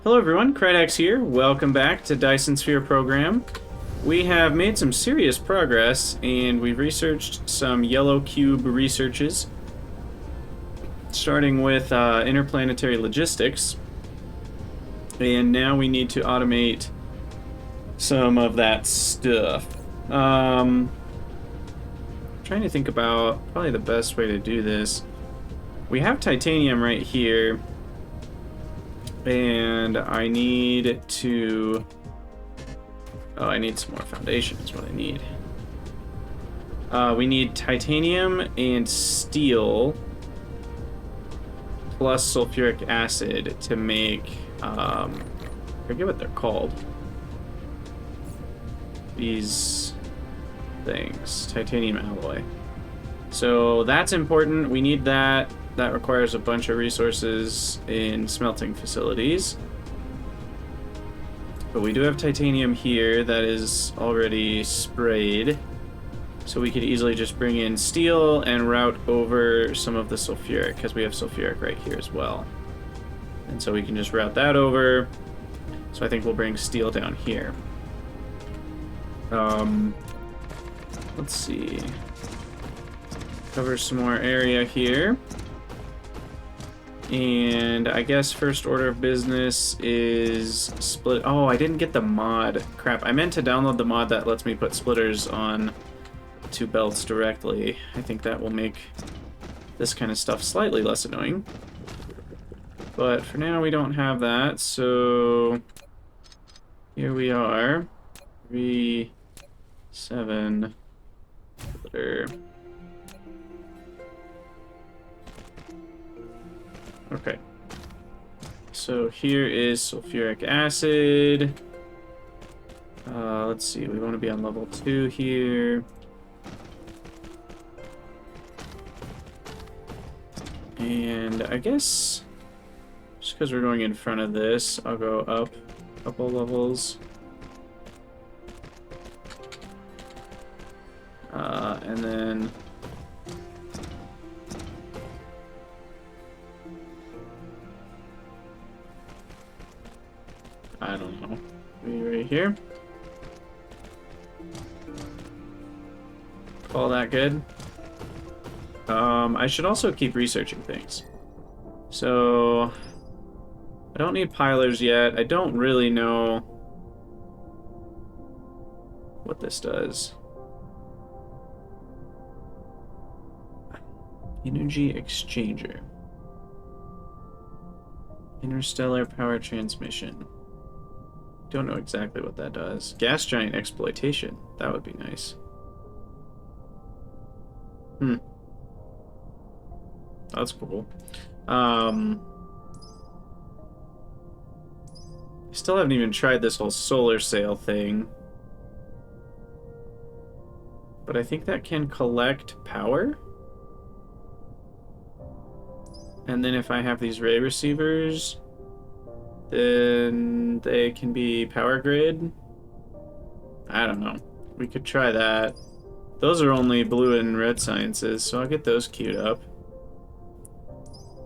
Hello everyone, Krydax here. Welcome back to Dyson Sphere program. We have made some serious progress and we've researched some yellow cube researches, starting with interplanetary logistics. And now we need to automate some of that stuff. Trying to think about probably the best way to do this. We have titanium right here. And I need to... Oh, I need some more foundation is what I need. We need titanium and steel plus sulfuric acid to make... I forget what they're called. These things. Titanium alloy. So that's important. We need that. That requires a bunch of resources in smelting facilities. But we do have titanium here that is already sprayed. So we could easily just bring in steel and route over some of the sulfuric, because we have sulfuric right here as well. And so we can just route that over. So I think we'll bring steel down here. Let's see. Cover some more area here. And I guess first order of business is split. Oh, I didn't get the mod. Crap, I meant to download the mod that lets me put splitters on two belts directly. I think that will make this kind of stuff slightly less annoying. But for now, we don't have that, so here we are. 3, 7, splitter. Okay, so here is sulfuric acid. Let's see, we want to be on level 2 here. And I guess, just because we're going in front of this, I'll go up a couple levels. And then... I don't know. Maybe right here. Call that good. I should also keep researching things. So, I don't need pilers yet. I don't really know what this does. Energy exchanger. Interstellar power transmission. Don't know exactly what that does. Gas giant exploitation. That would be nice. That's cool. I still haven't even tried this whole solar sail thing. But I think that can collect power. And then if I have these ray receivers, then they can be power grid. I don't know. We could try that. Those are only blue and red sciences, so I'll get those queued up.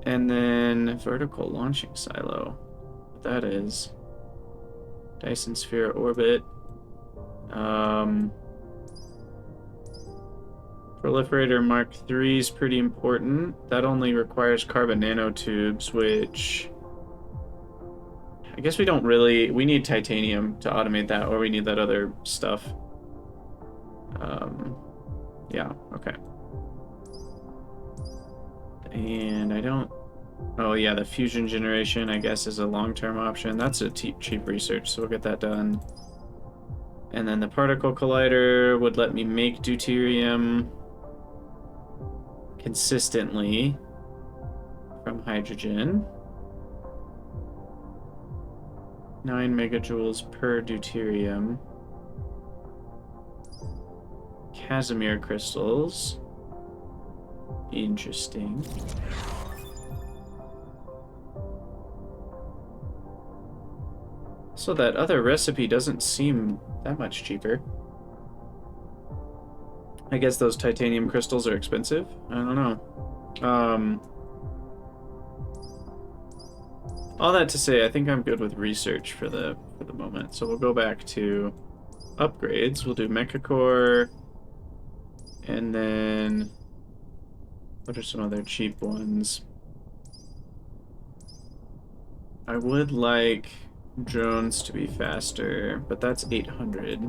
And then vertical launching silo. What that is. Dyson sphere orbit. Proliferator Mark III is pretty important. That only requires carbon nanotubes, which... I guess we don't really... We need titanium to automate that, or we need that other stuff. Yeah, okay. And I don't... Oh yeah, the fusion generation, I guess, is a long-term option. That's a cheap research, so we'll get that done. And then the particle collider would let me make deuterium consistently from hydrogen. 9 megajoules per deuterium. Casimir crystals. Interesting. So that other recipe doesn't seem that much cheaper. I guess those titanium crystals are expensive? I don't know. All that to say, I think I'm good with research for the moment. So we'll go back to upgrades. We'll do Mecha Core, and then what are some other cheap ones? I would like drones to be faster, but that's 800.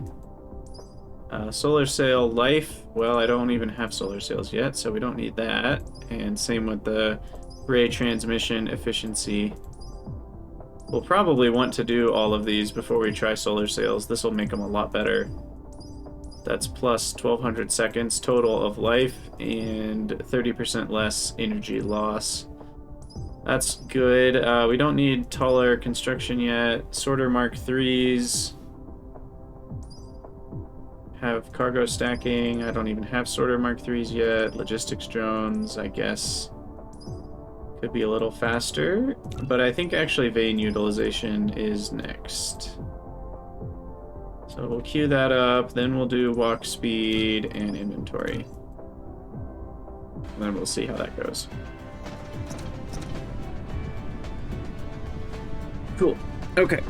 Solar sail life. Well, I don't even have solar sails yet, so we don't need that. And same with the ray transmission efficiency. We'll probably want to do all of these before we try solar sails. This will make them a lot better. That's plus 1200 seconds total of life and 30% less energy loss. That's good. We don't need taller construction yet. Sorter Mark 3s. Have cargo stacking. I don't even have Sorter Mark 3s yet. Logistics drones, I guess. Could be a little faster, but I think actually vein utilization is next. So we'll queue that up, then we'll do walk speed and inventory. And then we'll see how that goes. Cool. Okay.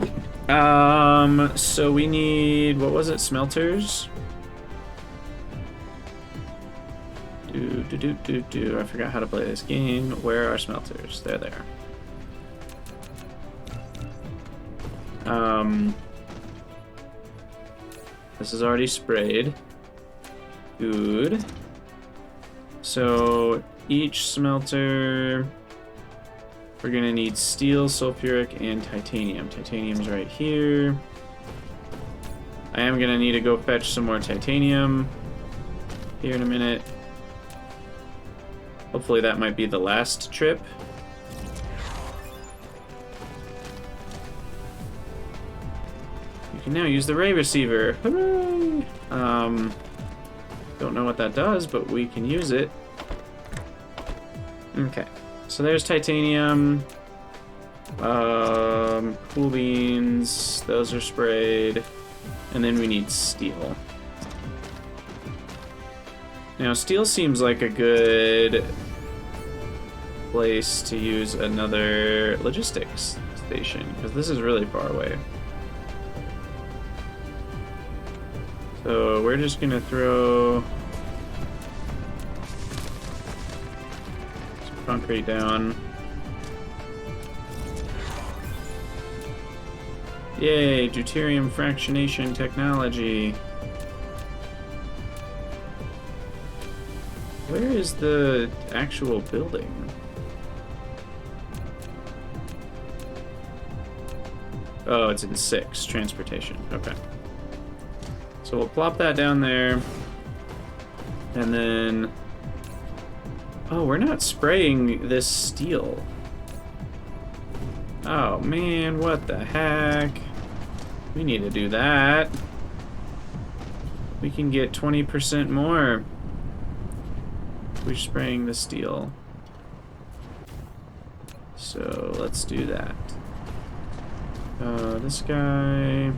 So we need, what was it, smelters? I forgot how to play this game. Where are smelters? They're there. This is already sprayed. Good. So each smelter, we're gonna need steel, sulfuric, and titanium. Titanium's right here. I am gonna need to go fetch some more titanium here in a minute. Hopefully that might be the last trip. You can now use the ray receiver. Hooray! Don't know what that does, but we can use it. Okay, so there's titanium. Cool beans, those are sprayed. And then we need steel. Now, steel seems like a good place to use another logistics station, because this is really far away. So we're just gonna throw some concrete down. Yay, deuterium fractionation technology. Where is the actual building? Oh, it's in 6, transportation. Okay. So we'll plop that down there. And then... Oh, we're not spraying this steel. Oh, man, what the heck? We need to do that. We can get 20% more. We're spraying the steel. So let's do that. This guy...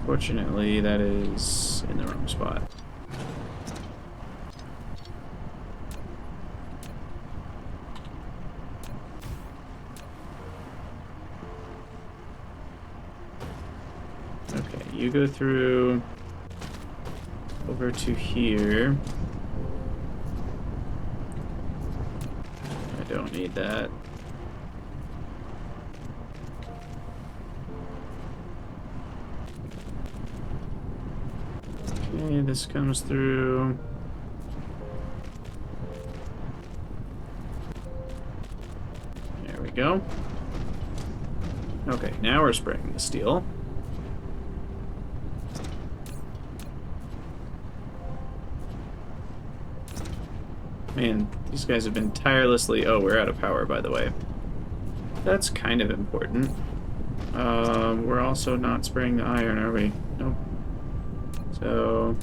Fortunately, that is in the wrong spot. Okay, you go through over to here. I don't need that. Okay, this comes through. There we go. Okay, now we're spraying the steel. Man, these guys have been tirelessly... Oh, we're out of power, by the way. That's kind of important. We're also not spraying the iron, are we? Nope. So,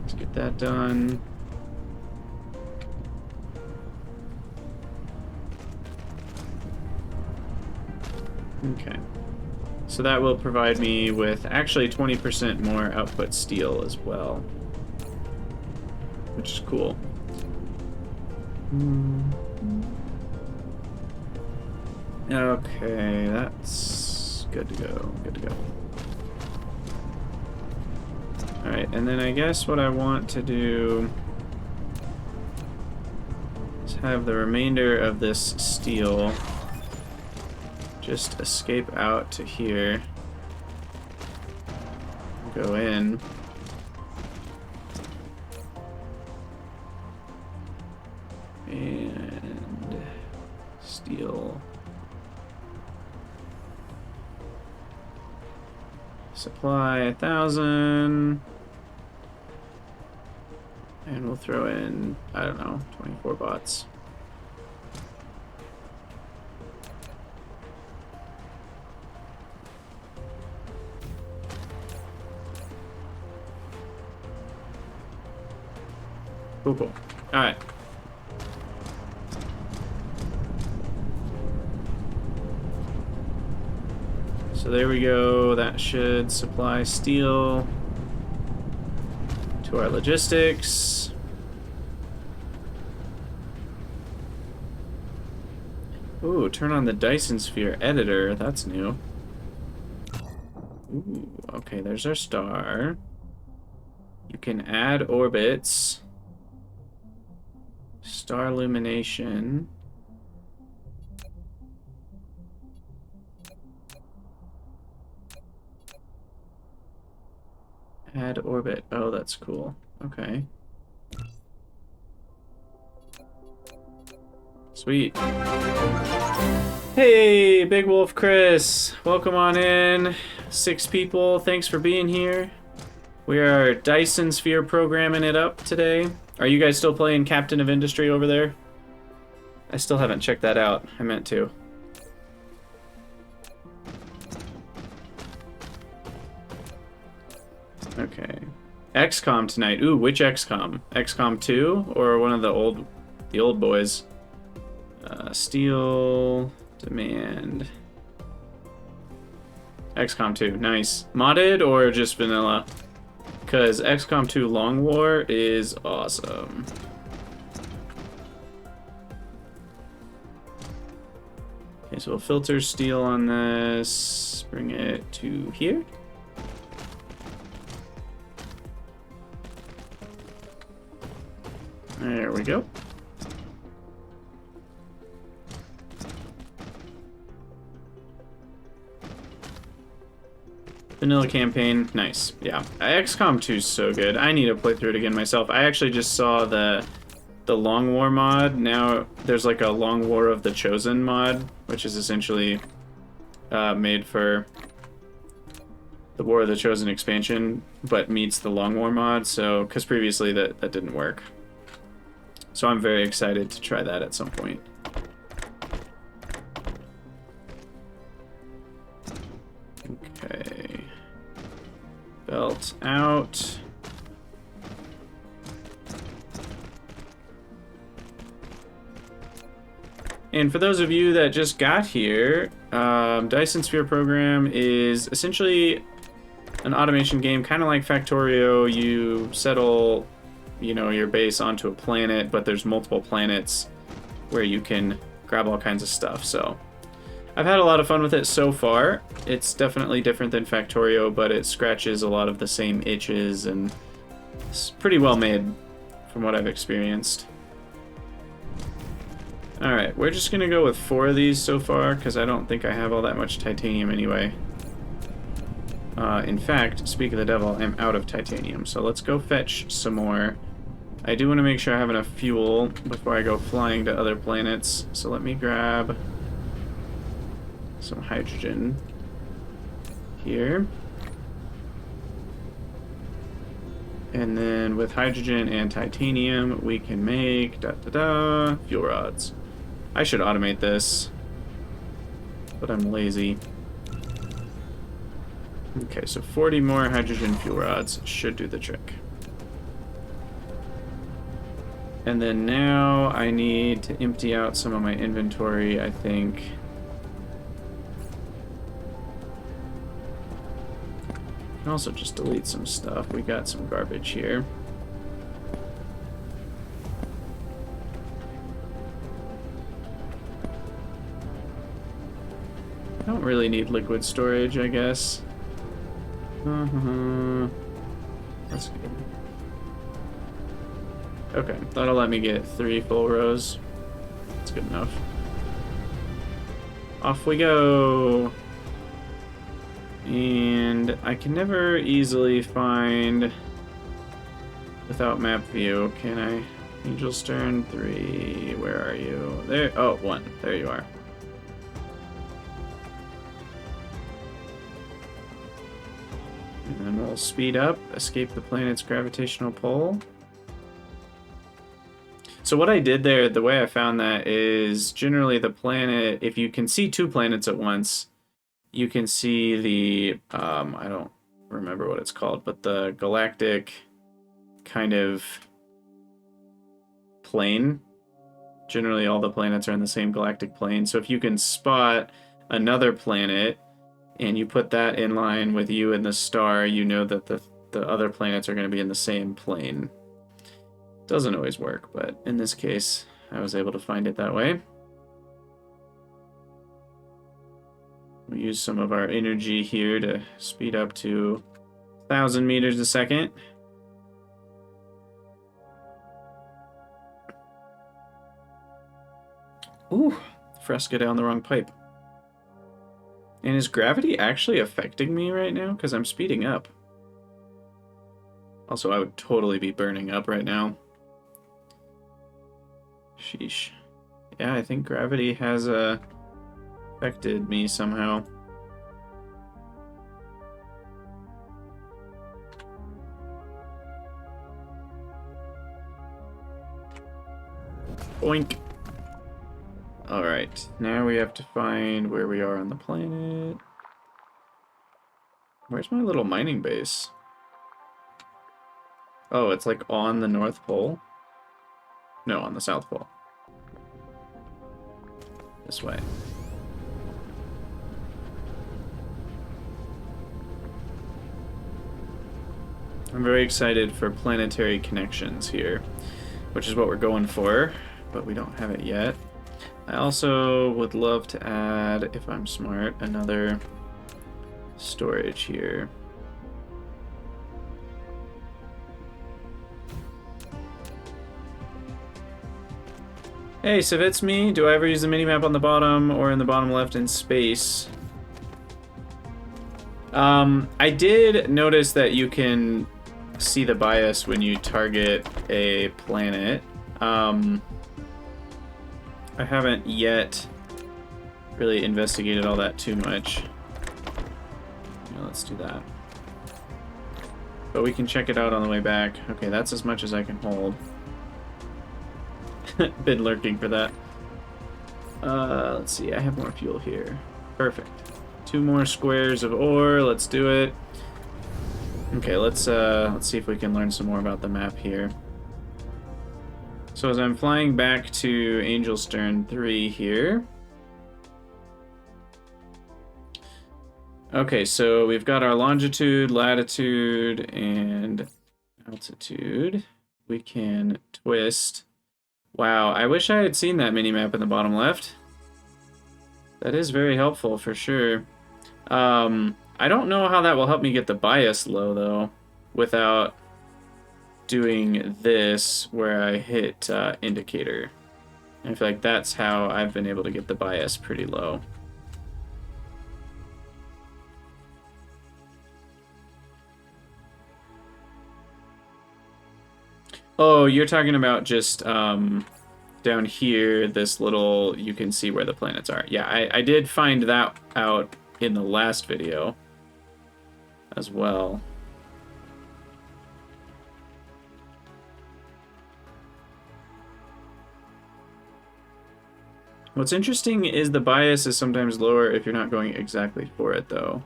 let's get that done. Okay. So that will provide me with actually 20% more output steel as well, which is cool. Okay, that's good to go. Good to go. Alright, and then I guess what I want to do is have the remainder of this steel just escape out to here. Go in. And steel. Supply 1,000. And we'll throw in, I don't know, 24 bots. Cool, cool. Alright. So there we go. That should supply steel to our logistics. Ooh, turn on the Dyson Sphere editor. That's new. Ooh, okay, there's our star. You can add orbits. Star illumination. Add orbit. Oh, that's cool. Okay. Sweet. Hey, Big Wolf Chris. Welcome on in. 6 people. Thanks for being here. We are Dyson Sphere programming it up today. Are you guys still playing Captain of Industry over there? I still haven't checked that out. I meant to. Okay. XCOM tonight. Ooh, which XCOM? XCOM 2 or one of the old boys? Steel demand. XCOM 2. Nice. Modded or just vanilla? Because XCOM 2 Long War is awesome. Okay, so we'll filter steel on this. Bring it to here. There we go. Vanilla campaign, nice. Yeah, XCOM 2 is so good. I need to play through it again myself. I actually just saw the Long War mod. Now there's like a Long War of the Chosen mod, which is essentially made for the War of the Chosen expansion, but meets the Long War mod. So, because previously that didn't work. So I'm very excited to try that at some point. Okay. Belt out. And for those of you that just got here, Dyson Sphere program is essentially an automation game, kind of like Factorio. You settle, you know, your base onto a planet, but there's multiple planets where you can grab all kinds of stuff. So I've had a lot of fun with it so far. It's definitely different than Factorio, but it scratches a lot of the same itches, and it's pretty well made from what I've experienced. Alright, we're just gonna go with 4 of these so far, because I don't think I have all that much titanium anyway. In fact, speak of the devil, I'm out of titanium, so let's go fetch some more. I do want to make sure I have enough fuel before I go flying to other planets, so let me grab some hydrogen here. And then with hydrogen and titanium, we can make fuel rods. I should automate this, but I'm lazy. Okay, so 40 more hydrogen fuel rods should do the trick. And then now I need to empty out some of my inventory, I think. I can also just delete some stuff. We got some garbage here. Don't really need liquid storage, I guess. That's good. Okay, that'll let me get 3 full rows. That's good enough. Off we go! And I can never easily find without map view, can I? Angel Stern 3, where are you? There, oh, 1, there you are. And then we'll speed up, escape the planet's gravitational pull. So what I did there, the way I found that is generally the planet, if you can see 2 planets at once, you can see the, I don't remember what it's called, but the galactic kind of plane. Generally all the planets are in the same galactic plane. So if you can spot another planet and you put that in line with you and the star, you know that the other planets are going to be in the same plane. Doesn't always work, but in this case, I was able to find it that way. We use some of our energy here to speed up to 1,000 meters a second. Ooh, Fresca down the wrong pipe. And is gravity actually affecting me right now? Because I'm speeding up. Also, I would totally be burning up right now. Sheesh. Yeah, I think gravity has affected me somehow. Boink. Alright, now we have to find where we are on the planet. Where's my little mining base? Oh, it's like on the North Pole? No, on the South Pole. This way. I'm very excited for planetary connections here, which is what we're going for, but we don't have it yet. I also would love to add, if I'm smart, another storage here. Hey, so if it's me, do I ever use the minimap on the bottom or in the bottom left in space? I did notice that you can see the bias when you target a planet. I haven't yet really investigated all that too much. Yeah, let's do that. But we can check it out on the way back. Okay, that's as much as I can hold. Been lurking for that. Let's see, I have more fuel here. Perfect. 2 more squares of ore, let's do it. Okay, let's see if we can learn some more about the map here. So as I'm flying back to Angel Stern 3 here. Okay, so we've got our longitude, latitude, and altitude. We can twist. Wow, I wish I had seen that minimap in the bottom left. That is very helpful for sure. I don't know how that will help me get the bias low though, without doing this where I hit indicator. I feel like that's how I've been able to get the bias pretty low. Oh, you're talking about just down here, this little, you can see where the planets are. Yeah, I did find that out in the last video as well. What's interesting is the bias is sometimes lower if you're not going exactly for it, though.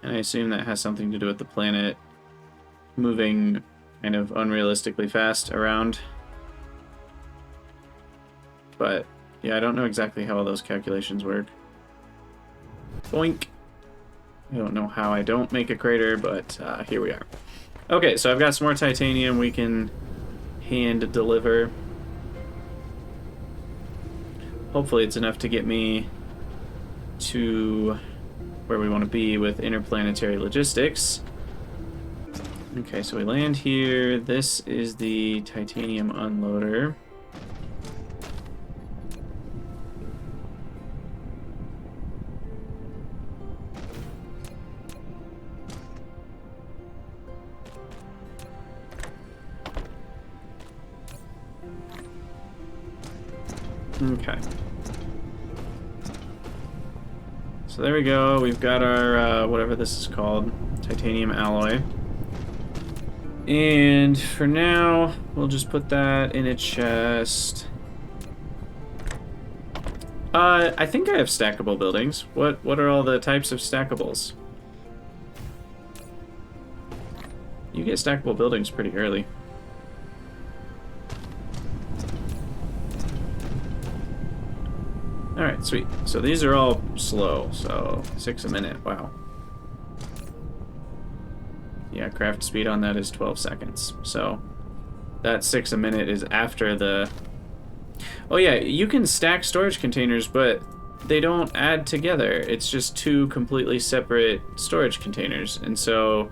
And I assume that has something to do with the planet moving kind of unrealistically fast around. But, yeah, I don't know exactly how all those calculations work. Boink! I don't know how I don't make a crater, but here we are. Okay, so I've got some more titanium we can hand deliver. Hopefully it's enough to get me to where we want to be with interplanetary logistics. Okay, so we land here. This is the titanium unloader. Okay. So there we go. We've got our, whatever this is called, titanium alloy. And for now, we'll just put that in a chest. I think I have stackable buildings. What are all the types of stackables? You get stackable buildings pretty early. Alright, sweet. So these are all slow, so 6 a minute, wow. Yeah, craft speed on that is 12 seconds. So that 6 a minute is after the... Oh yeah, you can stack storage containers, but they don't add together. It's just 2 completely separate storage containers. And so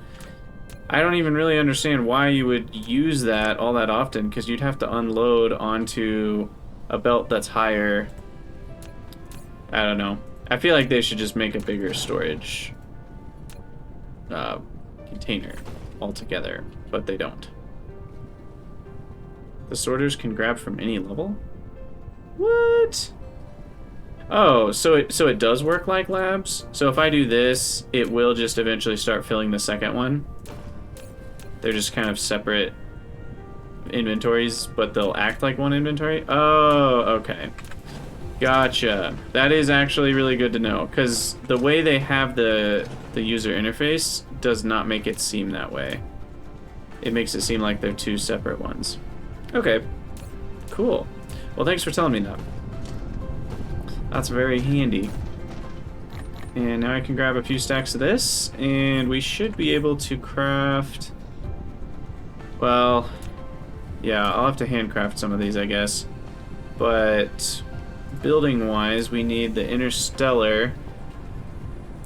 I don't even really understand why you would use that all that often, because you'd have to unload onto a belt that's higher. I don't know. I feel like they should just make a bigger storage container altogether, but they don't. The sorters can grab from any level? What? Oh, so it does work like labs? So if I do this, it will just eventually start filling the second one? They're just kind of separate inventories, but they'll act like one inventory? Oh, okay. Gotcha. That is actually really good to know, because the way they have the user interface does not make it seem that way. It makes it seem like they're 2 separate ones. Okay. Cool. Well, thanks for telling me that. That's very handy. And now I can grab a few stacks of this, and we should be able to craft... Well, yeah, I'll have to handcraft some of these, I guess. But... building-wise, we need the interstellar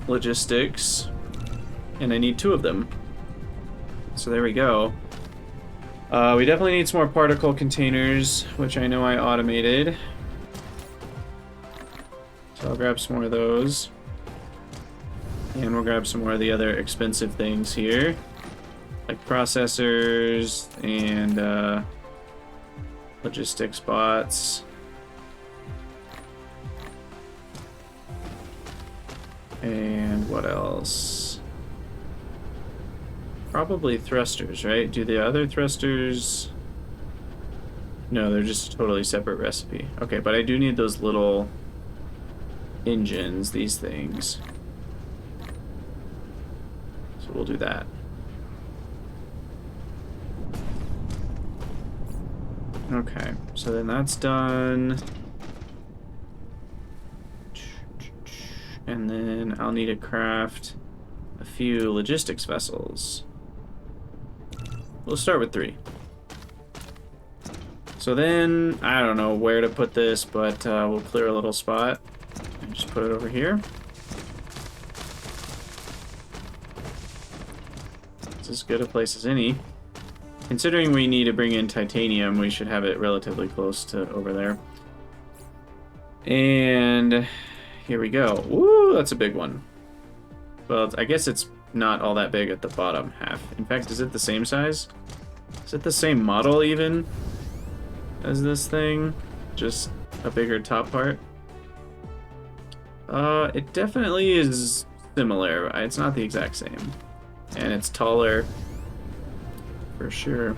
logistics, and I need 2 of them. So there we go. We definitely need some more particle containers, which I know I automated. So I'll grab some more of those. And we'll grab some more of the other expensive things here, like processors and logistics bots. And what else? Probably thrusters, right? Do the other thrusters... No, they're just a totally separate recipe. Okay, but I do need those little engines, these things. So we'll do that. Okay, so then that's done. And then I'll need to craft a few logistics vessels. We'll start with 3. So then, I don't know where to put this, but we'll clear a little spot and just put it over here. It's as good a place as any. Considering we need to bring in titanium, we should have it relatively close to over there. And here we go. Woo, that's a big one. Well, I guess it's not all that big at the bottom half. In fact, is it the same size? Is it the same model even as this thing? Just a bigger top part? It definitely is similar. It's not the exact same. And it's taller for sure.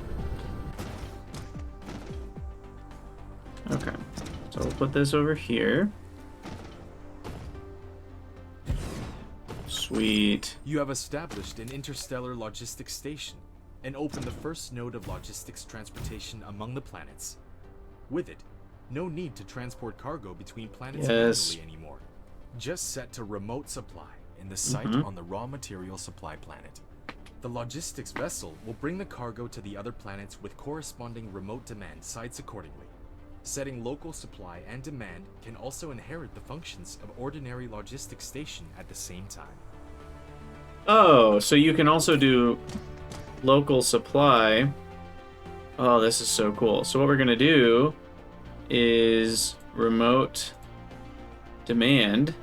Okay, so we'll put this over here. Sweet. You have established an interstellar logistics station and opened the first node of logistics transportation among the planets. With it, no need to transport cargo between planets manually anymore. Just set to remote supply in the site on the raw material supply planet. The logistics vessel will bring the cargo to the other planets with corresponding remote demand sites accordingly. Setting local supply and demand can also inherit the functions of ordinary logistics station at the same time. Oh, so you can also do local supply. Oh, this is so cool. So what we're gonna do is remote demand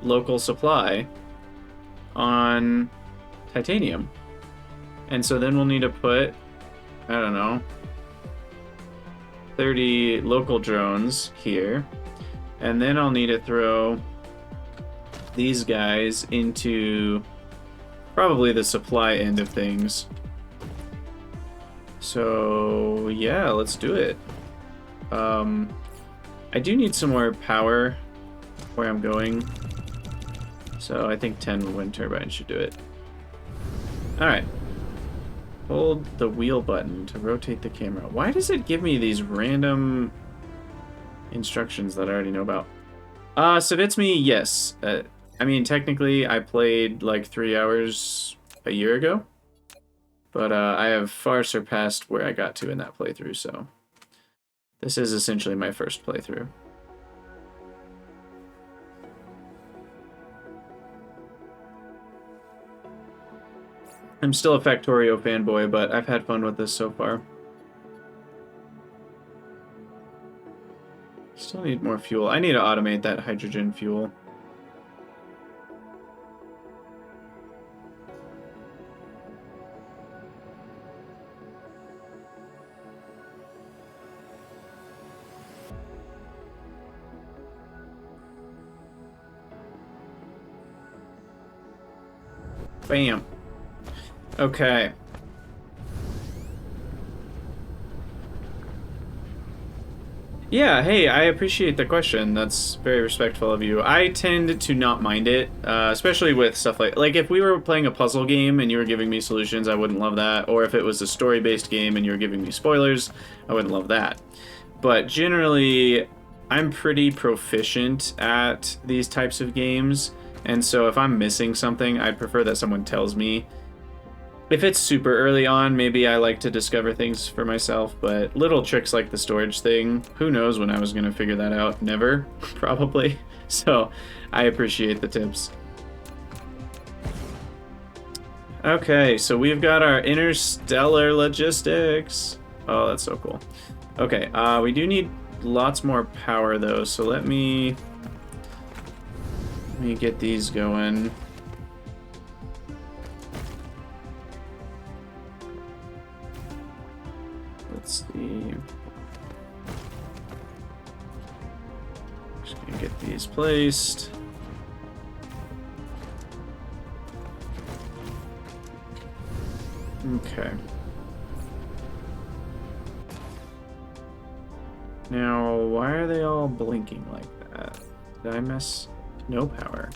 local supply on titanium. And so then we'll need to put, I don't know, 30 local drones here. And then I'll need to throw these guys into probably the supply end of things. So yeah, let's do it. I do need some more power where I'm going. So I think 10 wind turbines should do it. Alright. Hold the wheel button to rotate the camera. Why does it give me these random instructions that I already know about? Savitsky, yes. I mean, technically, I played like 3 hours a year ago. But I have far surpassed where I got to in that playthrough, so... This is essentially my first playthrough. I'm still a Factorio fanboy, but I've had fun with this so far. Still need more fuel. I need to automate that hydrogen fuel. Bam. Okay. Yeah, hey, I appreciate the question. That's very respectful of you. I tend to not mind it, especially with stuff like if we were playing a puzzle game and you were giving me solutions, I wouldn't love that. Or if it was a story-based game and you were giving me spoilers, I wouldn't love that. But generally, I'm pretty proficient at these types of games, and so if I'm missing something, I'd prefer that someone tells me. If it's super early on, maybe I like to discover things for myself, but little tricks like the storage thing, who knows when I was going to figure that out? Never, probably. So, I appreciate the tips. Okay, so we've got our interstellar logistics. Oh, that's so cool. Okay, we do need lots more power though, so let me get these going. Let's see. Just gonna get these placed. Okay. Now, why are they all blinking like that? Did I miss? No power.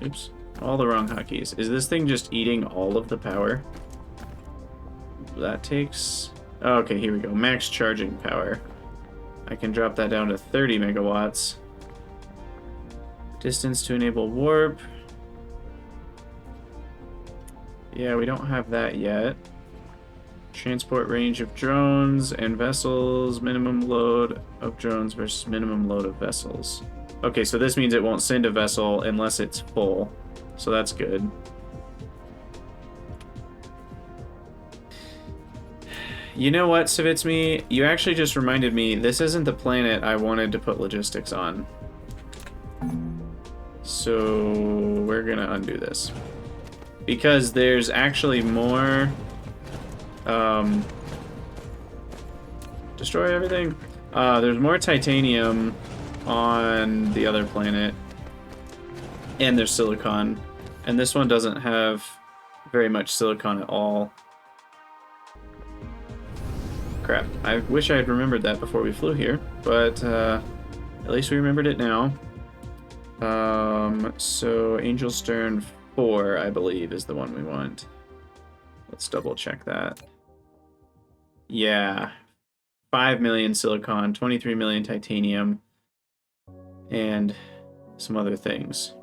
Oops. All the wrong hotkeys. Is this thing just eating all of the power? That takes... Oh, okay, here we go. Max charging power. I can drop that down to 30 megawatts. Distance to enable warp. Yeah, we don't have that yet. Transport range of drones and vessels. Minimum load of drones versus minimum load of vessels. Okay, so this means it won't send a vessel unless it's full. So that's good. You know what, Savitsky? You actually just reminded me, this isn't the planet I wanted to put logistics on. So we're gonna undo this. Because there's actually more... destroy everything? There's more titanium on the other planet. And there's silicon. And this one doesn't have very much silicon at all. Crap. I wish I had remembered that before we flew here, but at least we remembered it now. So Angel Stern 4, I believe, is the one we want. Let's double check that. Yeah. 5 million silicon, 23 million titanium, and some other things.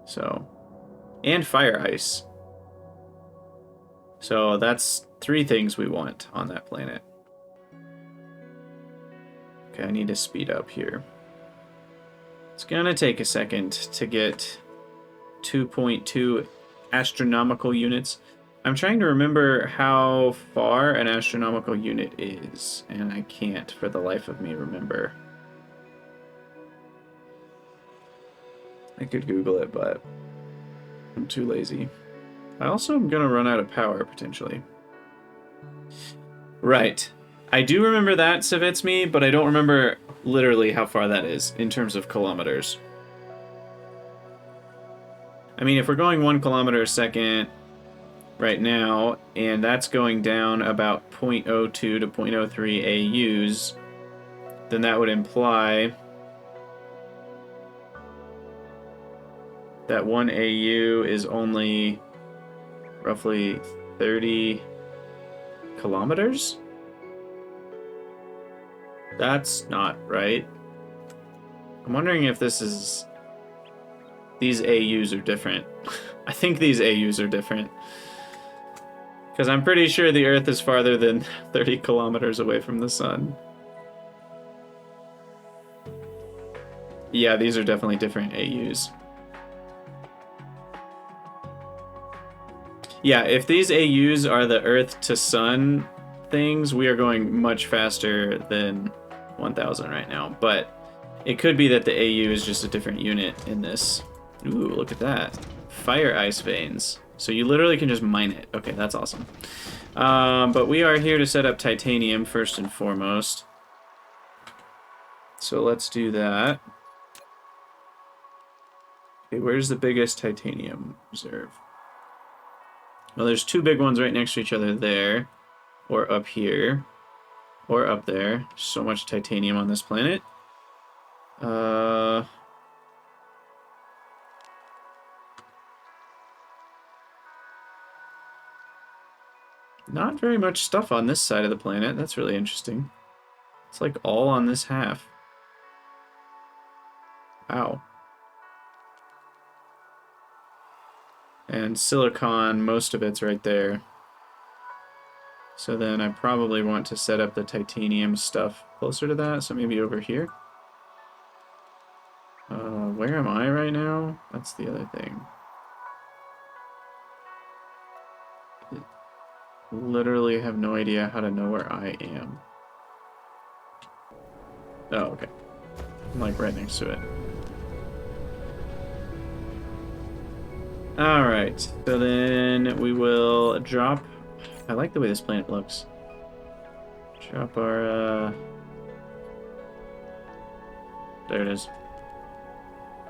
So, and fire ice. So that's 3 things we want on that planet. Okay, I need to speed up here. It's gonna take a second to get 2.2 astronomical units. I'm trying to remember how far an astronomical unit is, and I can't for the life of me remember. I could Google it, but I'm too lazy. I also am gonna run out of power, potentially. Right. I do remember that, Savitsme, but I don't remember literally how far that is in terms of kilometers. I mean, if we're going 1 kilometer a second right now, and that's going down about 0.02 to 0.03 AUs, then that would imply that 1 AU is only roughly 30 kilometers? That's not right. I'm wondering if this is... These AUs are different. I think these AUs are different. Because I'm pretty sure the Earth is farther than 30 kilometers away from the sun. Yeah, these are definitely different AUs. Yeah, if these AUs are the Earth to sun things, we are going much faster than 1,000 right now. But it could be that the AU is just a different unit in this. Ooh, look at that. Fire ice veins. So you literally can just mine it. Okay, that's awesome. But we are here to set up titanium first and foremost. So let's do that. Okay, where's the biggest titanium reserve? Well, there's 2 big ones right next to each other there. Or up here. Or up there. So much titanium on this planet. Not very much stuff on this side of the planet. That's really interesting. It's like all on this half. Wow. And silicon, most of it's right there. So then I probably want to set up the titanium stuff closer to that, so maybe over here. Where am I right now? That's the other thing. Literally have no idea how to know where I am. Oh, okay. I'm like right next to it. Alright, so then we will drop... I like the way this planet looks. Drop our, there it is.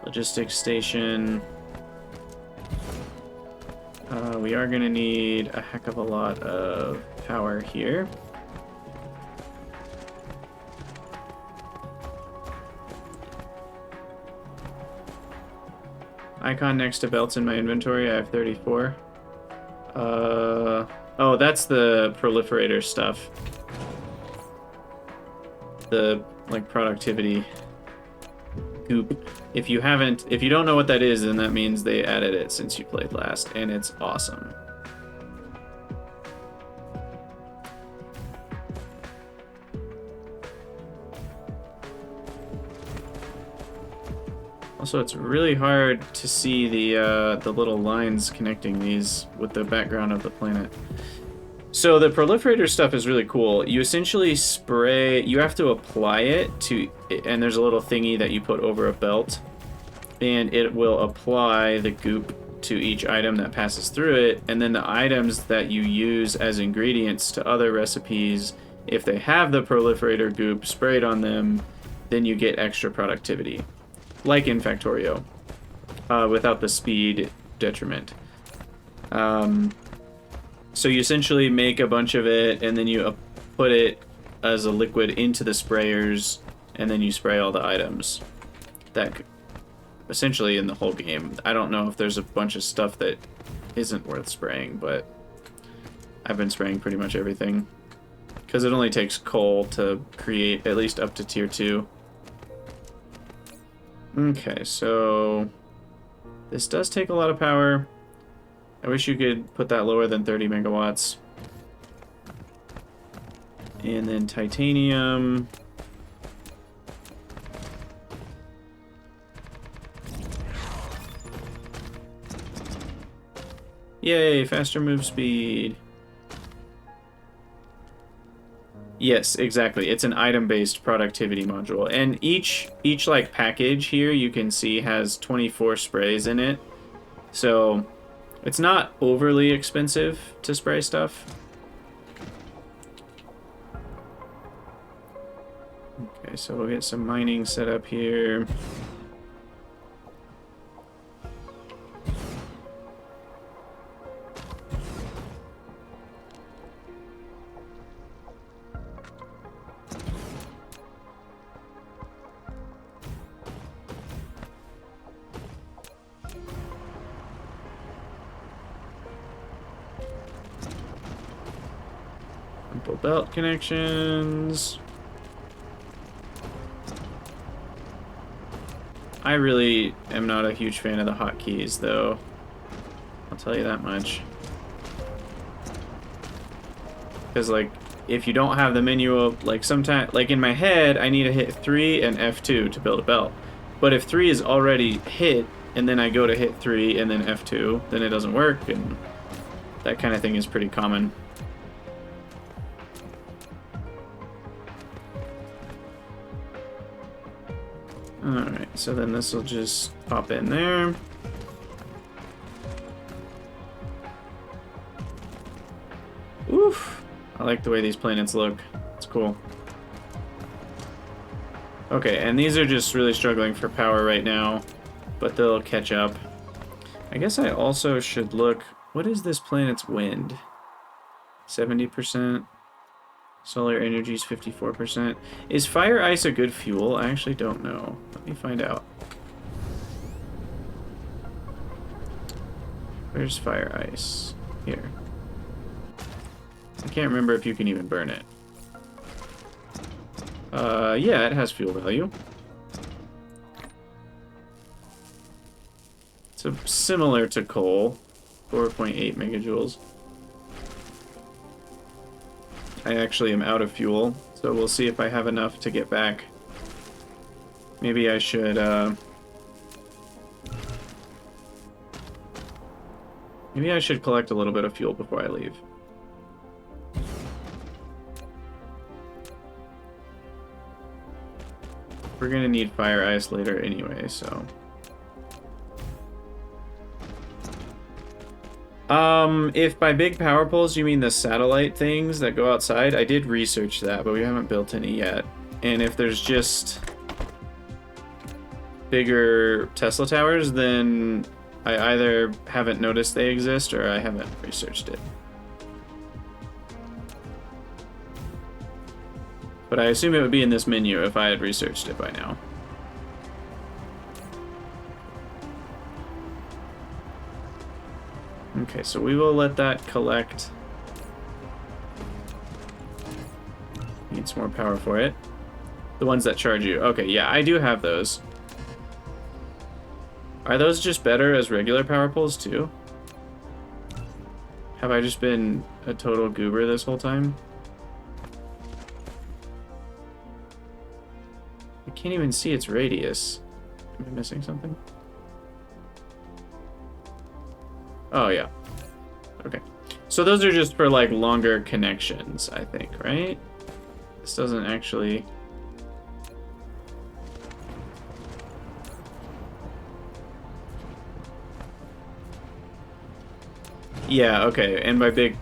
Logistics station. We are going to need a heck of a lot of power here. Icon next to belts in my inventory. I have 34. Oh, that's the proliferator stuff. The, like, productivity goop. If you don't know what that is, then that means they added it since you played last, and it's awesome. Also, it's really hard to see the little lines connecting these with the background of the planet. So the proliferator stuff is really cool. You essentially spray, you have to apply it to, and there's a little thingy that you put over a belt, and it will apply the goop to each item that passes through it, and then the items that you use as ingredients to other recipes, if they have the proliferator goop sprayed on them, then you get extra productivity. Like in Factorio, without the speed detriment. So you essentially make a bunch of it, and then you put it as a liquid into the sprayers, and then you spray all the items. That essentially in the whole game. I don't know if there's a bunch of stuff that isn't worth spraying, but I've been spraying pretty much everything. Because it only takes coal to create at least up to tier 2. Okay, so this does take a lot of power. I wish you could put that lower than 30 megawatts. And then titanium. Yay, faster move speed. Yes, exactly. It's an item-based productivity module. And each like package here you can see has 24 sprays in it. So it's not overly expensive to spray stuff. Okay, so we'll get some mining set up here. Simple belt connections. I really am not a huge fan of the hotkeys, though. I'll tell you that much. Because, like, if you don't have the menu up, like, sometimes, like, in my head, I need to hit 3 and F2 to build a belt. But if 3 is already hit, and then I go to hit 3 and then F2, then it doesn't work, and that kind of thing is pretty common. Alright, so then this will just pop in there. Oof! I like the way these planets look. It's cool. Okay, and these are just really struggling for power right now, but they'll catch up. I guess I also should look... What is this planet's wind? 70%. Solar energy is 54%. Is fire ice a good fuel? I actually don't know. Let me find out. Where's fire ice? Here. I can't remember if you can even burn it. Yeah, it has fuel value. It's similar to coal. 4.8 megajoules. I actually am out of fuel, so we'll see if I have enough to get back. Maybe I should, maybe I should collect a little bit of fuel before I leave. We're gonna need fire ice later anyway, so... if by big power poles you mean the satellite things that go outside, I did research that, but we haven't built any yet. And if there's just bigger Tesla towers, then I either haven't noticed they exist or I haven't researched it. But I assume it would be in this menu if I had researched it by now. Okay, so we will let that collect. Needs more power for it. The ones that charge you. Okay, yeah, I do have those. Are those just better as regular power poles too? Have I just been a total goober this whole time? I can't even see its radius. Am I missing something? Oh, yeah. Okay. So those are just for, like, longer connections, I think, right? This doesn't actually... Yeah, okay. And by big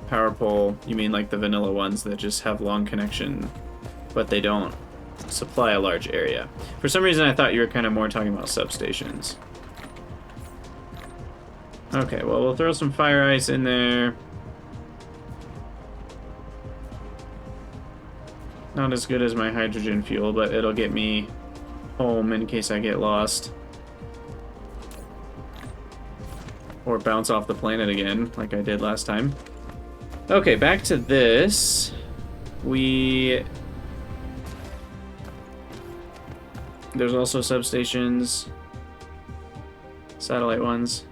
power pole, you mean, like, the vanilla ones that just have long connection, but they don't supply a large area. For some reason, I thought you were kind of more talking about substations. Okay, well, we'll throw some fire ice in there. Not as good as my hydrogen fuel, but it'll get me home in case I get lost. Or bounce off the planet again, like I did last time. Okay, back to this. There's also substations. Satellite ones.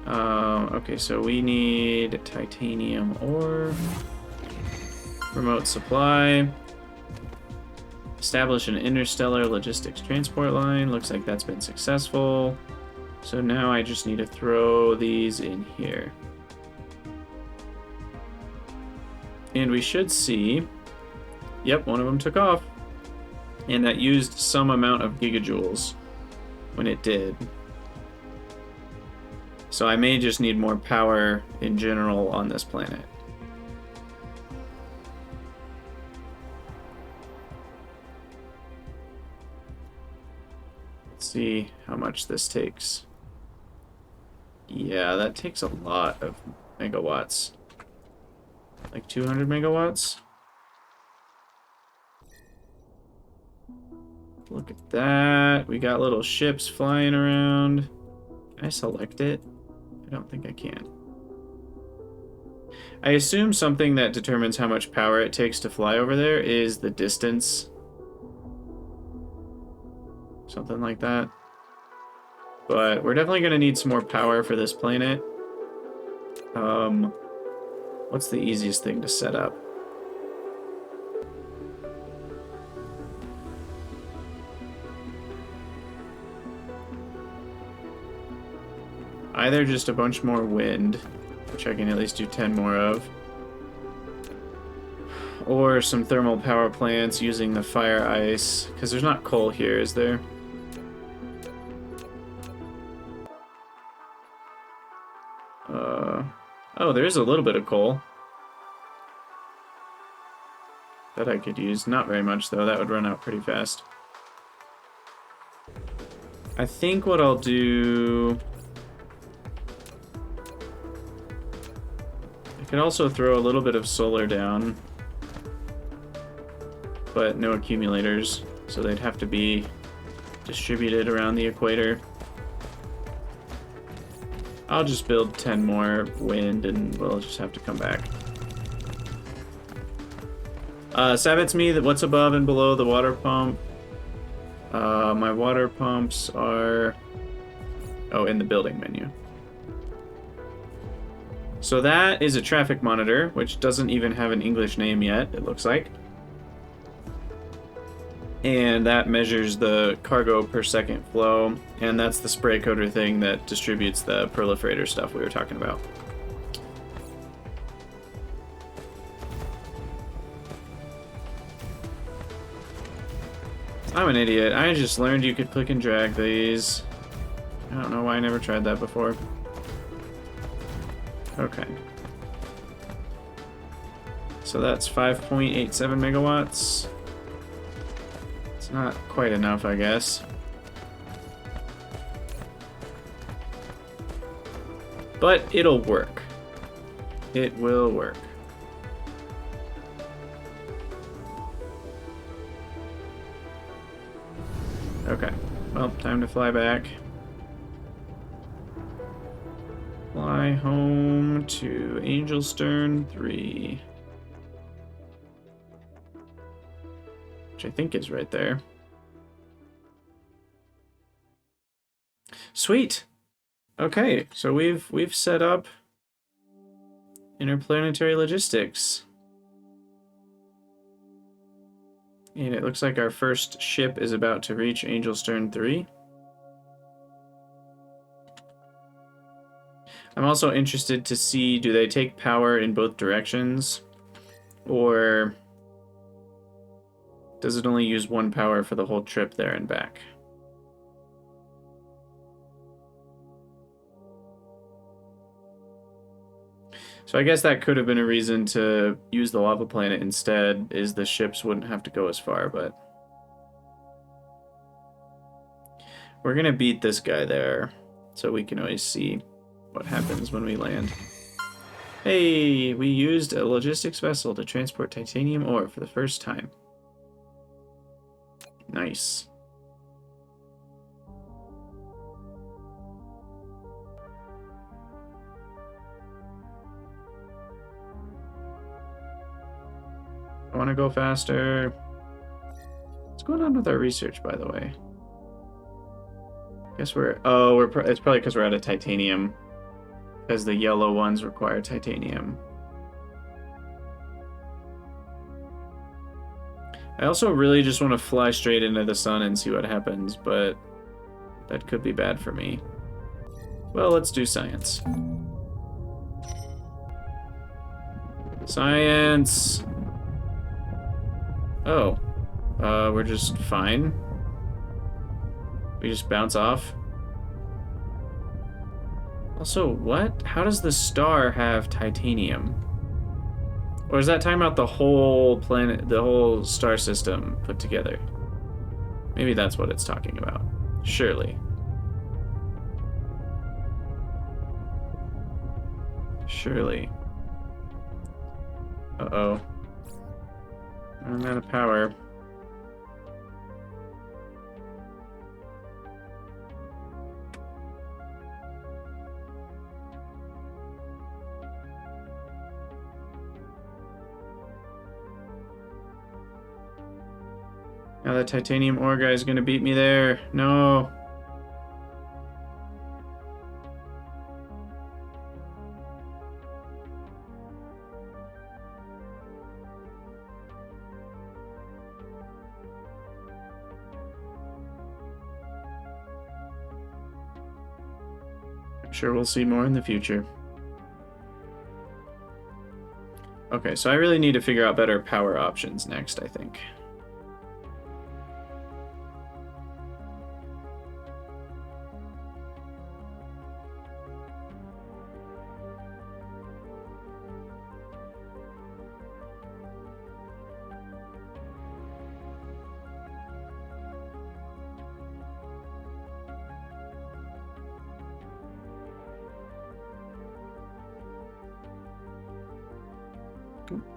Okay, so we need titanium ore. Remote supply. Establish an interstellar logistics transport line. Looks like that's been successful. So now I just need to throw these in here. And we should see... Yep, one of them took off. And that used some amount of gigajoules when it did. So I may just need more power in general on this planet. Let's see how much this takes. Yeah, that takes a lot of megawatts. Like 200 megawatts? Look at that. We got little ships flying around. Can I select it? I don't think I can. I assume something that determines how much power it takes to fly over there is the distance. Something like that. But we're definitely going to need some more power for this planet. What's the easiest thing to set up? Either just a bunch more wind, which I can at least do 10 more of, or some thermal power plants using the fire ice, because there's not coal here, is there? Oh, there is a little bit of coal that I could use. Not very much, though. That would run out pretty fast. I think what I'll do... I could also throw a little bit of solar down, but no accumulators, so they'd have to be distributed around the equator. I'll just build 10 more wind, and we'll just have to come back. Sabbath's me that what's above and below the water pump. My water pumps are... Oh, in the building menu. So that is a traffic monitor, which doesn't even have an English name yet, it looks like. And that measures the cargo per second flow, and that's the spray coater thing that distributes the proliferator stuff we were talking about. I'm an idiot. I just learned you could click and drag these. I don't know why I never tried that before. Okay. So that's 5.87 megawatts. It's not quite enough, I guess. But it'll work. It will work. Okay. Well, time to fly back. Fly home to Angelstern 3. Which I think is right there. Sweet. Okay, so we've set up interplanetary logistics. And it looks like our first ship is about to reach Angelstern 3. I'm also interested to see, do they take power in both directions? Or does it only use one power for the whole trip there and back? So I guess that could have been a reason to use the lava planet instead, is the ships wouldn't have to go as far, but... We're gonna beat this guy there, so we can always see what happens when we land. Hey, we used a logistics vessel to transport titanium ore for the first time. Nice. I want to go faster. What's going on with our research, by the way? Guess we're... Oh, it's probably because we're out of titanium. Because the yellow ones require titanium. I also really just want to fly straight into the sun and see what happens, but that could be bad for me. Well, let's do science. Science! Oh. We're just fine. We just bounce off. Also, what? How does the star have titanium? Or is that talking about the whole planet, the whole star system put together? Maybe that's what it's talking about. Surely. Surely. Uh-oh. I'm out of power. Now that titanium ore guy is gonna beat me there. No. I'm sure we'll see more in the future. Okay, so I really need to figure out better power options next, I think.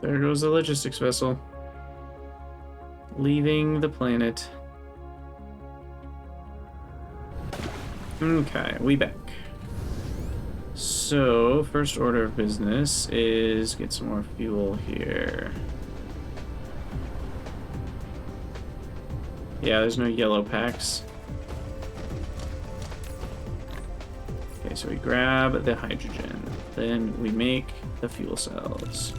There goes the logistics vessel. Leaving the planet. Okay, we back. So, first order of business is get some more fuel here. Yeah, there's no yellow packs. Okay, so we grab the hydrogen. Then we make the fuel cells.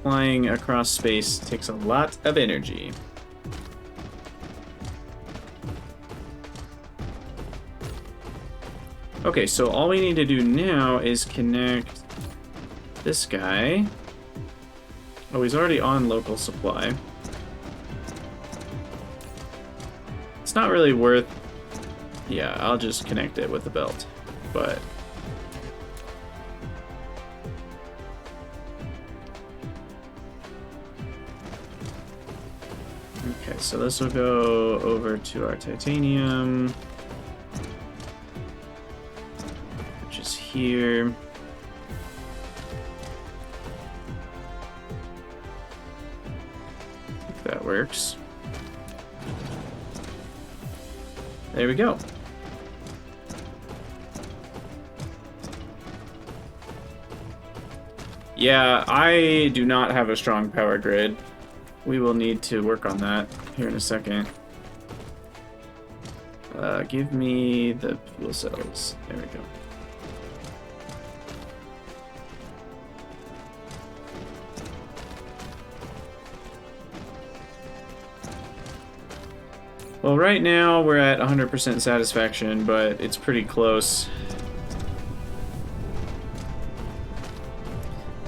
Flying across space takes a lot of energy. Okay, so all we need to do now is connect this guy. Oh, he's already on local supply. It's not really worth... Yeah, I'll just connect it with the belt, but... Okay, so this will go over to our titanium, which is here. I think that works. There we go. Yeah, I do not have a strong power grid. We will need to work on that here in a second. Give me the fuel cells. There we go. Well, right now we're at 100% satisfaction, but it's pretty close.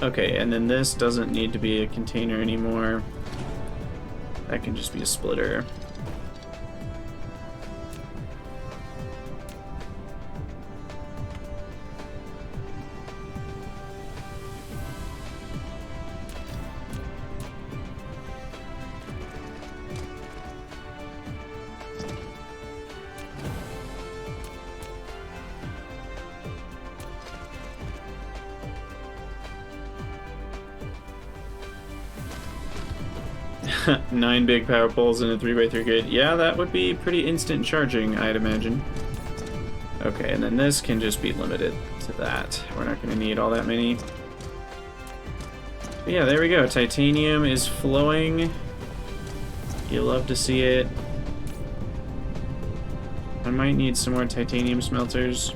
Okay, and then this doesn't need to be a container anymore. That can just be a splitter. Nine big power poles in a 3x3 grid. Yeah, that would be pretty instant charging, I'd imagine. Okay, and then this can just be limited to that. We're not going to need all that many. But yeah, there we go. Titanium is flowing. You'll love to see it. I might need some more titanium smelters.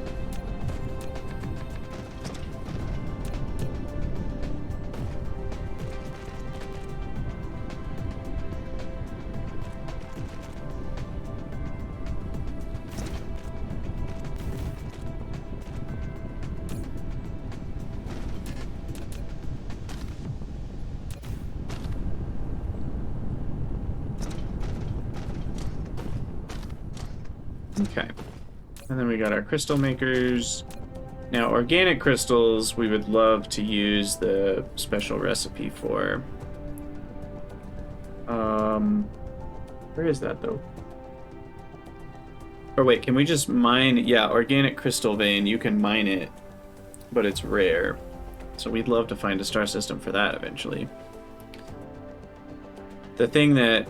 Okay. And then we got our crystal makers. Now, organic crystals, we would love to use the special recipe for. Where is that, though? Or wait, can we just mine? Yeah, organic crystal vein, you can mine it, but it's rare. So we'd love to find a star system for that eventually. The thing that...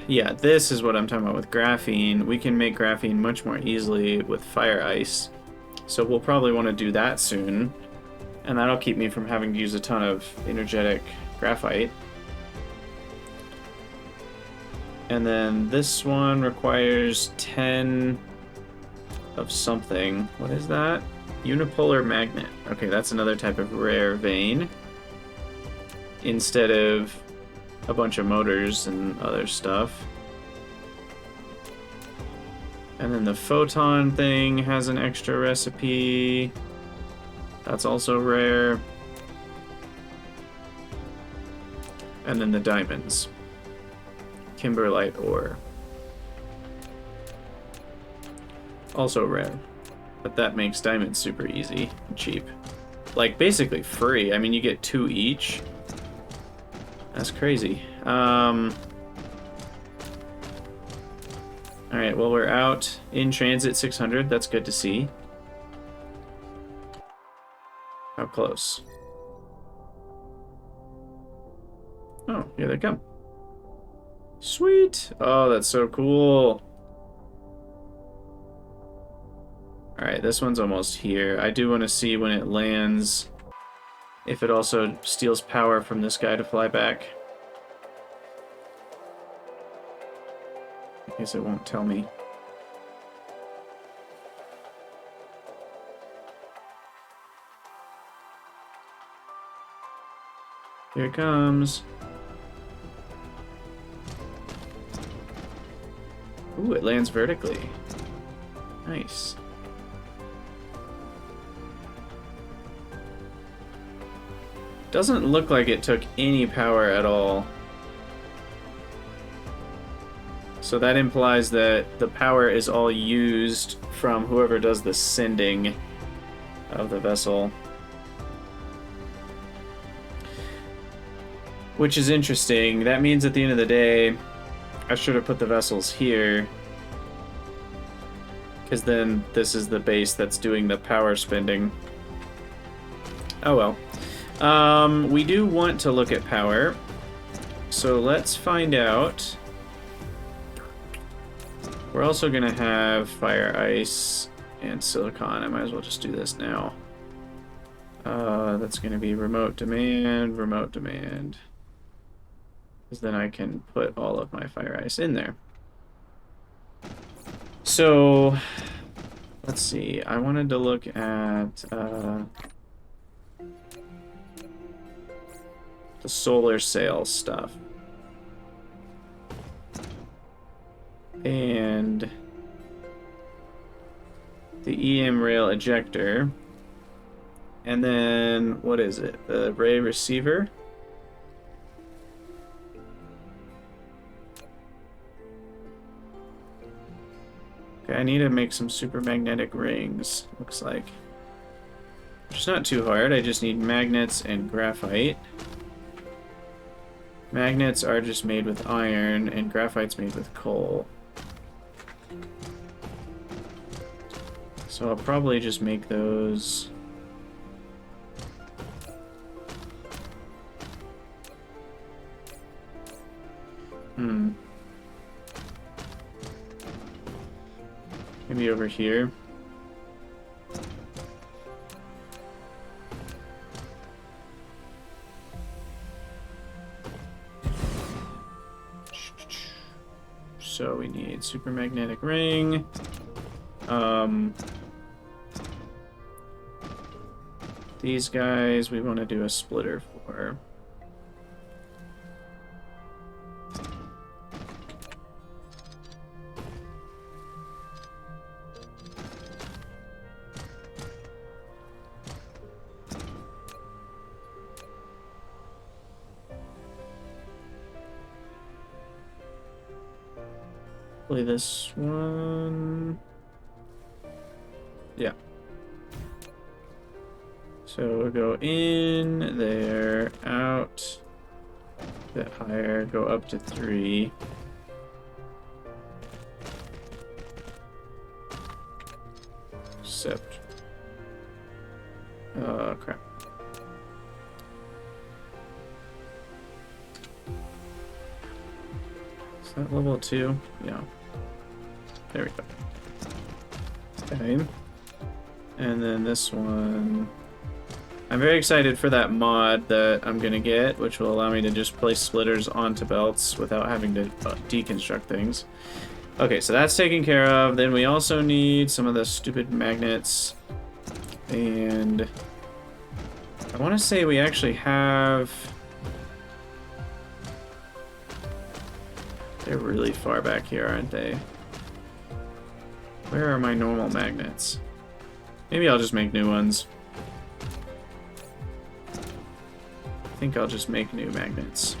Yeah, this is what I'm talking about with graphene. We can make graphene much more easily with fire ice. So we'll probably want to do that soon. And that'll keep me from having to use a ton of energetic graphite. And then this one requires 10 of something. What is that? Unipolar magnet. Okay, that's another type of rare vein. Instead of a bunch of motors and other stuff. And then the photon thing has an extra recipe. That's also rare. And then the diamonds. Kimberlite ore. Also rare. But that makes diamonds super easy and cheap. Like, basically free. I mean, you get 2 each. That's crazy. Alright, well, we're out in transit 600. That's good to see. How close? Oh, here they come. Sweet! Oh, that's so cool. Alright, this one's almost here. I do want to see when it lands if it also steals power from this guy to fly back. I guess it won't tell me. Here it comes. Ooh, it lands vertically. Nice. Doesn't look like it took any power at all. So that implies that the power is all used from whoever does the sending of the vessel. Which is interesting. That means at the end of the day, I should have put the vessels here. Because then this is the base that's doing the power spending. Oh well. We do want to look at power. So let's find out. We're also going to have fire ice and silicon. I might as well just do this now. That's going to be remote demand, remote demand. Because then I can put all of my fire ice in there. So, let's see. I wanted to look at the solar sail stuff. And the EM rail ejector. And then, what is it? The ray receiver? Okay, I need to make some super magnetic rings, looks like. Which is not too hard, I just need magnets and graphite. Magnets are just made with iron, and graphite's made with coal. So I'll probably just make those. Maybe over here. So we need super magnetic ring. These guys we want to do a splitter for. Play this one. Yeah. So we'll go in, there, out, a bit higher, go up to 3. Except, crap. Is that level 2? Yeah. There we go. Okay. And then this one. I'm very excited for that mod that I'm gonna get, which will allow me to just place splitters onto belts without having to deconstruct things. Okay, so that's taken care of. Then we also need some of the stupid magnets. And I want to say we actually have... They're really far back here, aren't they? Where are my normal magnets? Maybe I'll just make new ones. I think I'll just make new magnets.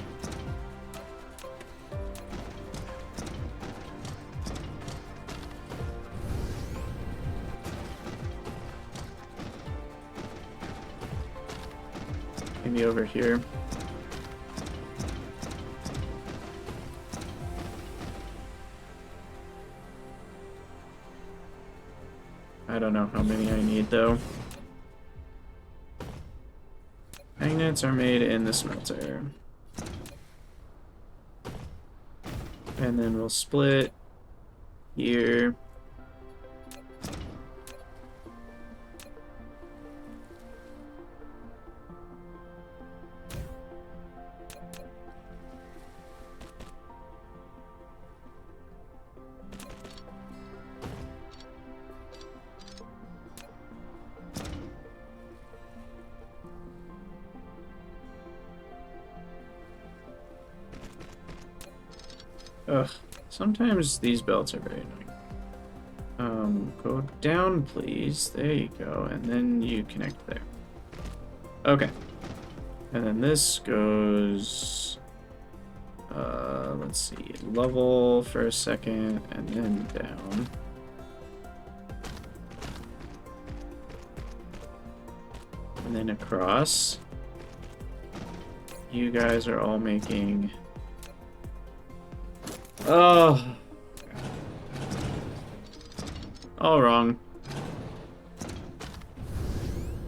Maybe over here. I don't know how many I need though. Magnets are made in the smelter. And then we'll split here. Ugh, sometimes these belts are very annoying. Go down, please. There you go, and then you connect there. Okay. And then this goes... let's see, level for a second, and then down. And then across. You guys are all making... Oh. All wrong.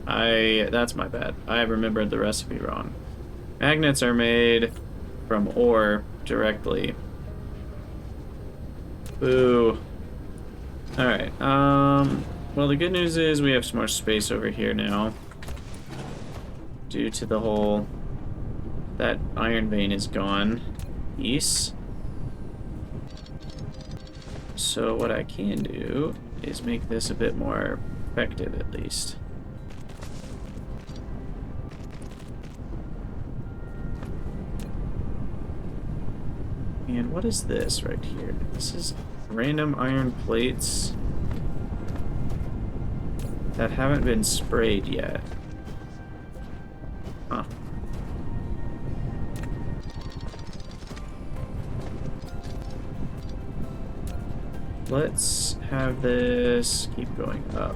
That's my bad. I remembered the recipe wrong. Magnets are made from ore directly. Boo. Alright, well the good news is we have some more space over here now. Due to the whole... That iron vein is gone. Yes. So what I can do is make this a bit more effective at least. And what is this right here? This is random iron plates that haven't been sprayed yet. Huh. Let's have this keep going up.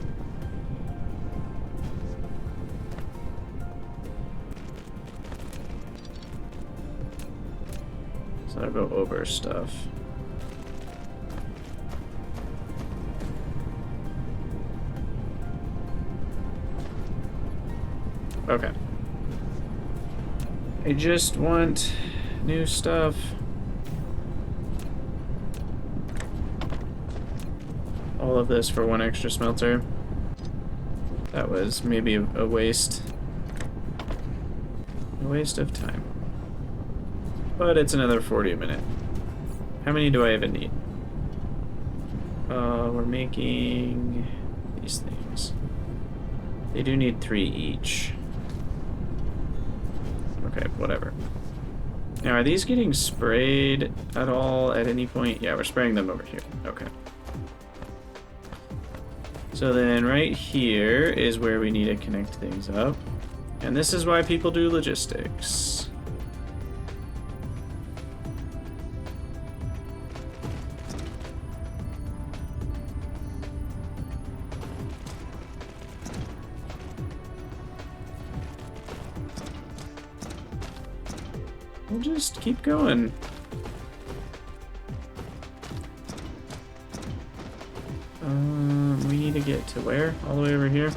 So I'll go over stuff. Okay. I just want new stuff. All of this for one extra smelter. That was maybe a waste. A waste of time. But it's another 40 a minute. How many do I even need? We're making these things. They do need 3 each. Okay, whatever. Now, are these getting sprayed at all at any point? Yeah, we're spraying them over here. Okay. So then right here is where we need to connect things up. And this is why people do logistics. We'll just keep going. We need to get to where? All the way over here?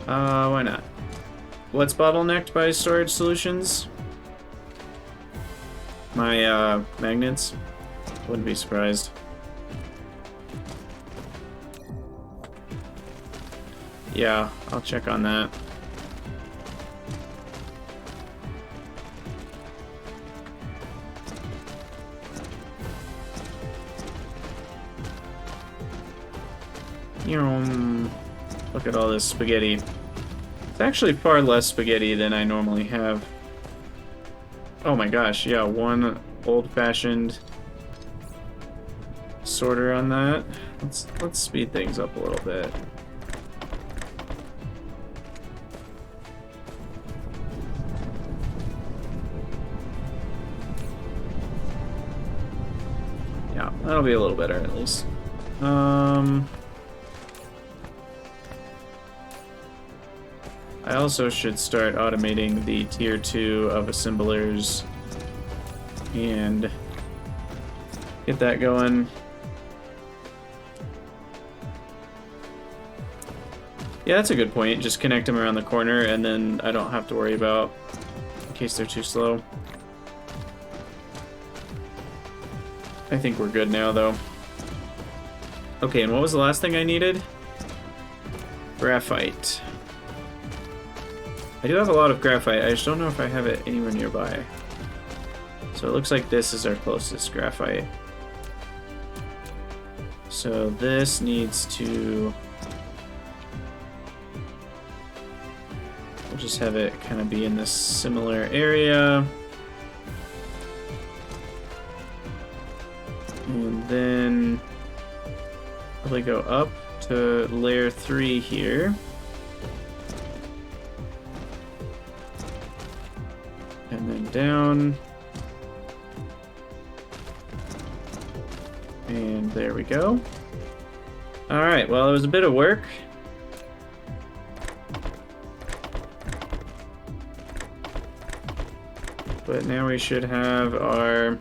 Why not? What's bottlenecked by storage solutions? My, magnets? Wouldn't be surprised. Yeah, I'll check on that. Look at all this spaghetti. It's actually far less spaghetti than I normally have. Oh my gosh, yeah, one old-fashioned sorter on that. Let's speed things up a little bit. Yeah, that'll be a little better at least. I also should start automating the tier 2 of assemblers and get that going. Yeah, that's a good point. Just connect them around the corner and then I don't have to worry about in case they're too slow. I think we're good now though. Okay, and what was the last thing I needed? Graphite. I do have a lot of graphite, I just don't know if I have it anywhere nearby. So it looks like this is our closest graphite. So this needs to... We'll just have it kind of be in this similar area. And then probably go up to layer 3 here. And then down. And there we go. Alright, well, it was a bit of work. But now we should have our...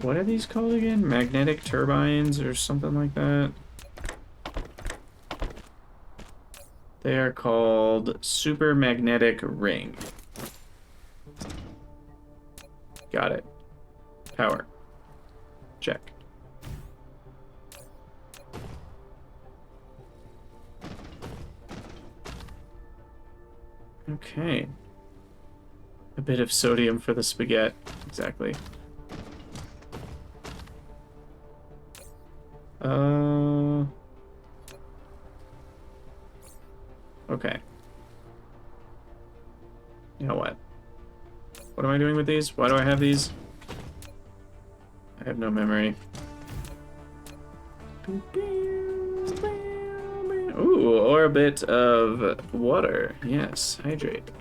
What are these called again? Magnetic turbines or something like that? They are called super magnetic ring. Got it. Power. Check. Okay. A bit of sodium for the spaghetti. Exactly. Okay. You know what? What am I doing with these? Why do I have these? I have no memory. Ooh, or a bit of water. Yes, hydrate.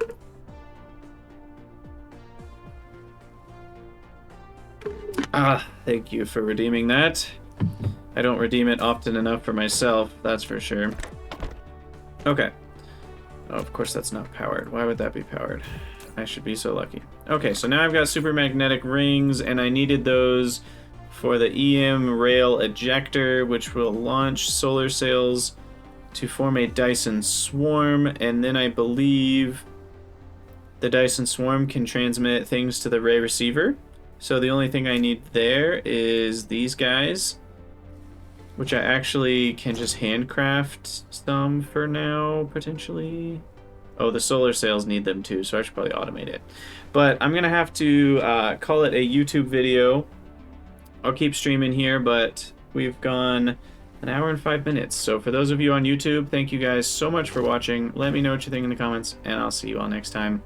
Ah, thank you for redeeming that. I don't redeem it often enough for myself, that's for sure. Okay. Oh, of course that's not powered. Why would that be powered? I should be so lucky. Okay, so now I've got super magnetic rings, and I needed those for the EM rail ejector, which will launch solar sails to form a Dyson swarm, and then I believe the Dyson swarm can transmit things to the ray receiver. So the only thing I need there is these guys, which I actually can just handcraft some for now, potentially. Oh, the solar sails need them too, so I should probably automate it. But I'm going to have to call it a YouTube video I'll keep streaming here, but we've gone an hour and 5 minutes. So for those of you on YouTube, thank you guys so much for watching. Let me know what you think in the comments, and I'll see you all next time.